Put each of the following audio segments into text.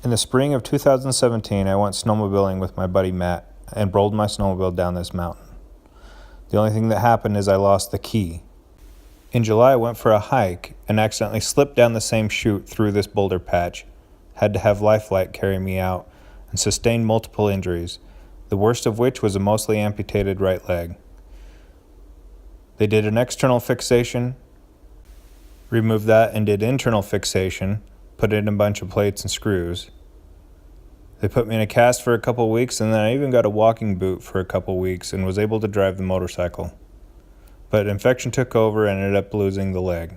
In the spring of 2017, I went snowmobiling with my buddy Matt and rolled my snowmobile down this mountain. The only thing that happened is I lost the key. In July, I went for a hike and accidentally slipped down the same chute through this boulder patch. Had to have Lifeline carry me out and sustained multiple injuries, the worst of which was a mostly amputated right leg. They did an external fixation, removed that and did internal fixation, put in a bunch of plates and screws. They put me in a cast for a couple weeks, and then I even got a walking boot for a couple weeks and was able to drive the motorcycle. But infection took over and ended up losing the leg.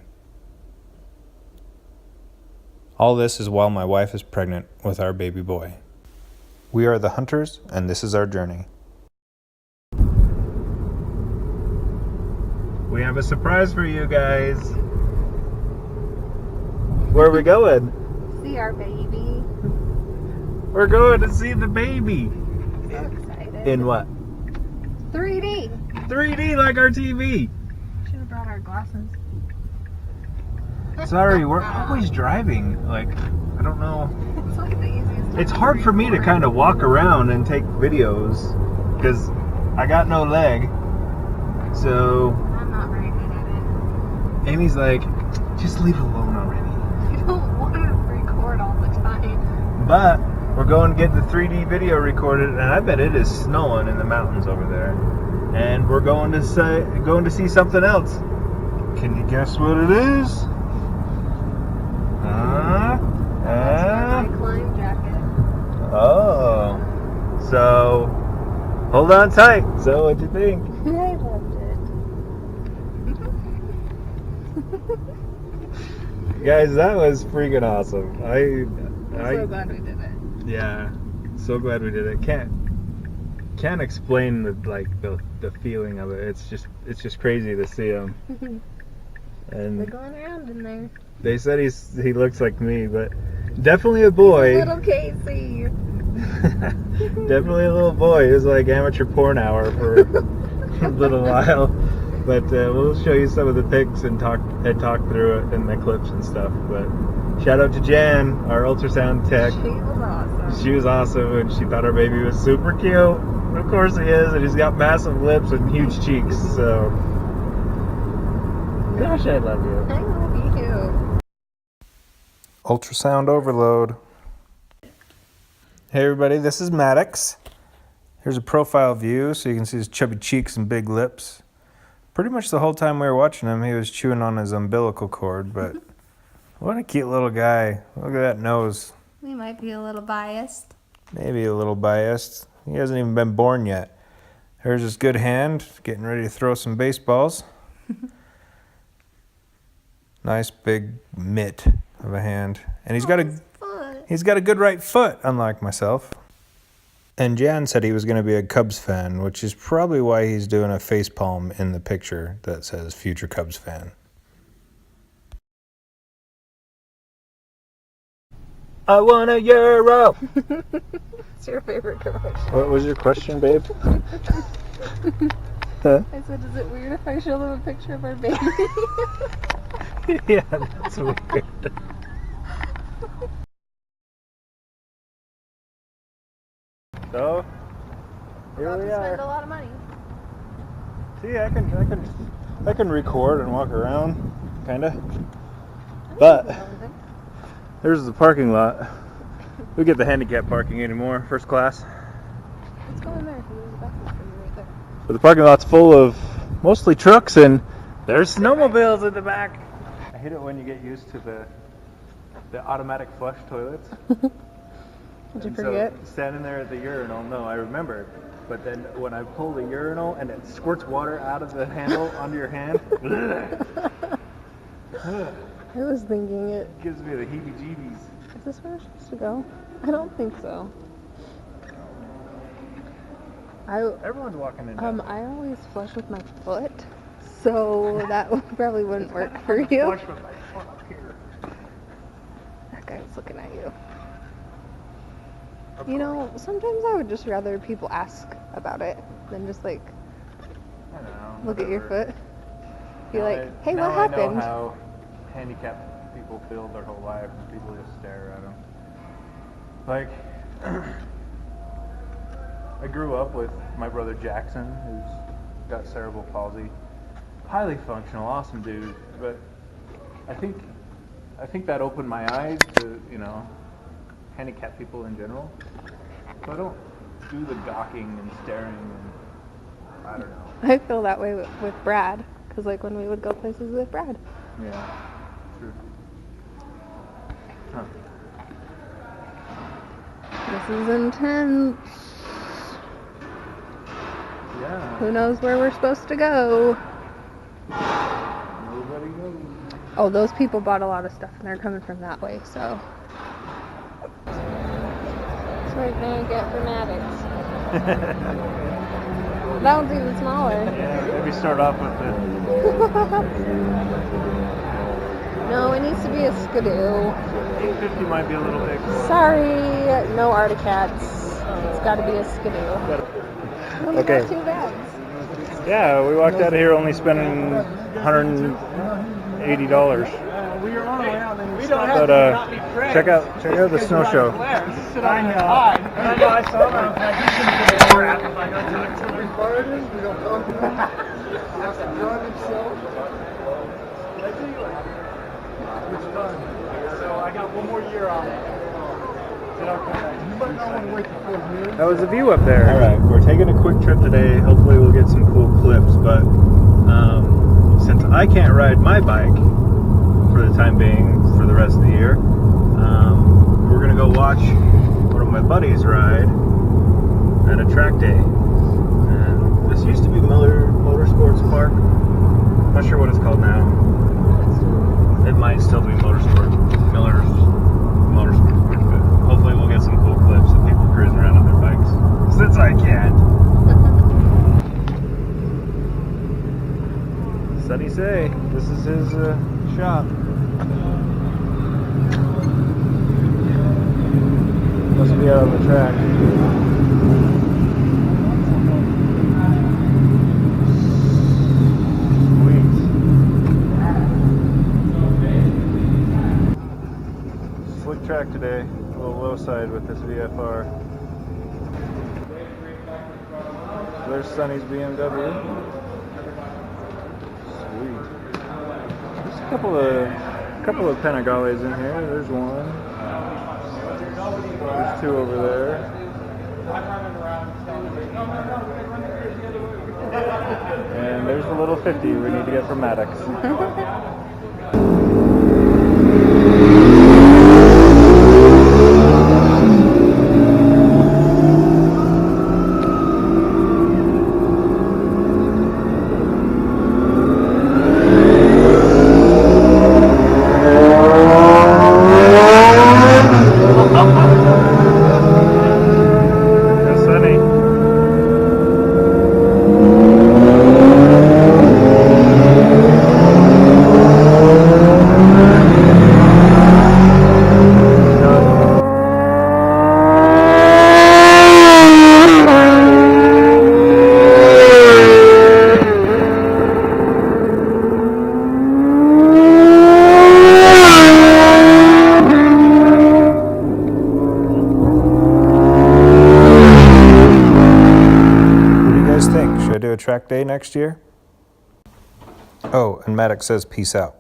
All this is while my wife is pregnant with our baby boy. We are the Hunters, and this is our journey. We have a surprise for you guys. Where are we going? See our baby. We're going to see the baby. So excited. In what? 3D. 3D like our TV. Should have brought our glasses. Sorry, we're always driving. Like, I don't know. It's like the easiest. It's hard for me to kind of walk around and take videos because I got no leg. So I'm not very good at Amy's like, just leave it alone already. it. I don't want to record all the time. But we're going to get the 3D video recorded, and I bet it is snowing in the mountains over there. And we're going to see something else. Can you guess what it is? That's my climb jacket. Oh. So, hold on tight. So, what'd you think? I loved it. Guys, that was freaking awesome. I'm so glad we did it. Yeah, so glad we did it. Can't explain the feeling of it. It's just crazy to see him. And They're going around in there. they said he looks like me, but definitely a boy. Little Casey. Definitely a little boy. It was like amateur porn hour for a little while. But we'll show you some of the pics and talk through it and the clips and stuff. But shout out to Jan, our ultrasound tech. She was awesome. She was awesome, and she thought our baby was super cute. Of course he is, and he's got massive lips and huge cheeks. So, gosh, I love you. I love you. Ultrasound overload. Hey everybody, this is Maddux. Here's a profile view so you can see his chubby cheeks and big lips. Pretty much the whole time we were watching him, he was chewing on his umbilical cord, but what a cute little guy. Look at that nose. We might be a little biased. Maybe a little biased. He hasn't even been born yet. Here's his good hand, getting ready to throw some baseballs. Nice big mitt of a hand. And he's got a good right foot, unlike myself. And Jan said he was going to be a Cubs fan, which is probably why he's doing a facepalm in the picture that says future Cubs fan. I want a euro! What's your favorite commercial? What was your question, babe? I said, is it weird if I show them a picture of our baby? Yeah, that's weird. So, here About we to spend a are. lot of money. See, I can record and walk around, kinda. But there's the parking lot. We get the handicap parking anymore, first class. Let's go in there. There's a bathroom for you right there. But the parking lot's full of mostly trucks, and there's snowmobiles in the back. I hate it when you get used to the automatic flush toilets. Did you And forget? So standing there at the urinal, no, I remember. But then when I pull the urinal and it squirts water out of the handle onto your hand, I was thinking it. gives me the heebie-jeebies. Is this where we're supposed to go? I don't think so. Everyone's walking in. I always flush with my foot, so that probably wouldn't work for you. Flush with my foot up here. That guy's looking at you. You know, sometimes I would just rather people ask about it than just like I don't know, look at your whatever. foot. Be like, hey, now what I know happened? how handicapped people feel their whole life. People just stare at them. Like, I grew up with my brother Jackson, who's got cerebral palsy. Highly functional, awesome dude. But I think that opened my eyes to, you know, handicapped people in general. So I don't do the gawking and staring and I don't know. I feel that way with Brad, because like when we would go places with Brad. Yeah, true. Huh. This is intense. Yeah. Who knows where we're supposed to go? Nobody knows. Oh, those people bought a lot of stuff and they're coming from that way, so. That's what you're gonna get for Maddux. That one's even smaller. Yeah, maybe start off with it. No, it needs to be a skidoo. 850 might be a little big. Sorry, no Articats. It's gotta be a skidoo. Only Okay. got 2 bags. Yeah, we walked out of here only spending $180. But check out the snow show. I know. I saw that. Crap. If I don't talk to him. We don't talk to him. Has to drive himself. Which time? So I got 1 more year on it. That was the view up there. All right, we're taking a quick trip today. Hopefully we'll get some cool clips, but since I can't ride my bike for the time being for the rest of the year, we're gonna go watch one of my buddies ride at a track day. And this used to be Miller Motorsports Park. I'm not sure what it's called now. It might still be Miller's Motorsports Park, but hopefully we'll get some cool clips of people cruising around on their bikes. Since I can't. Sunny say, this is his shop. Must be out on the track. Sweet. Slick track today. A little low side with this VFR. There's Sunny's BMW. Sweet. There's a couple of Panigales in here. There's one. There's 2 over there. And there's the little 50 we need to get from Maddux. Should I do a track day next year? Oh, and Maddux says peace out.